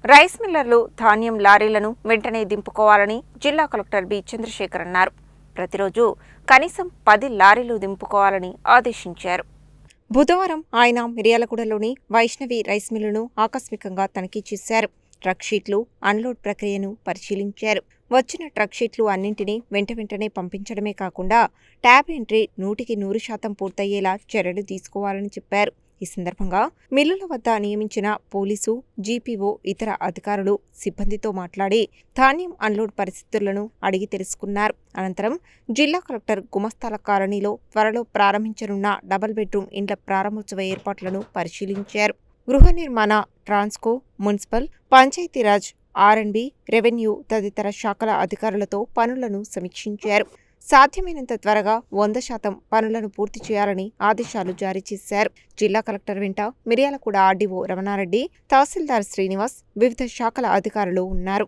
Rice మిల్లర్లు ధాన్యం లారీలను వెంటనే దింపుకోవాలని జిల్లా కలెక్టర్ బి చంద్రశేఖర్ అన్నారు. ప్రతిరోజు కనీసం 10 లారీలు దింపుకోవాలని ఆదేశించారు. బుధవారం ఆయన మిర్యాలగూడలోని వైష్ణవి రైస్ మిల్లును ఆకస్మికంగా తనిఖీ చేశారు. ట్రక్ షీట్లు అన్లోడ్ ప్రక్రియను పరిశీలించారు. వచ్చిన ట్రక్ షీట్లు అన్నింటినీ వెంటనే పంపించడమే కాకుండా ట్యాబ్ ఎంట్రీ 100% పూర్తయ్యేలా చర్యలు తీసుకోవాలని చెప్పారు. ఈ సందర్భంగా మిల్లుల వద్ద నియమించిన పోలీసు, జీపీఓ, ఇతర అధికారులు, సిబ్బందితో మాట్లాడి ధాన్యం అన్లోడ్ పరిస్థితులను అడిగి తెలుసుకున్నారు. అనంతరం జిల్లా కలెక్టర్ గుమస్తాల కాలనీలో త్వరలో ప్రారంభించనున్న డబుల్ బెడ్రూమ్ ఇండ్ల ప్రారంభోత్సవ ఏర్పాట్లను పరిశీలించారు. గృహ నిర్మాణ, ట్రాన్స్కో, మున్సిపల్, పంచాయతీరాజ్, ఆర్&బి, రెవెన్యూ తదితర శాఖల అధికారులతో పనులను సమీక్షించారు. సాధ్యమైనంత త్వరగా 100% పనులను పూర్తి చేయాలని ఆదేశాలు జారీ చేశారు. జిల్లా కలెక్టర్ వెంట మిర్యాలగూడ ఆర్డీఓ రమణారెడ్డి, తహసీల్దార్ శ్రీనివాస్, వివిధ శాఖల అధికారులు ఉన్నారు.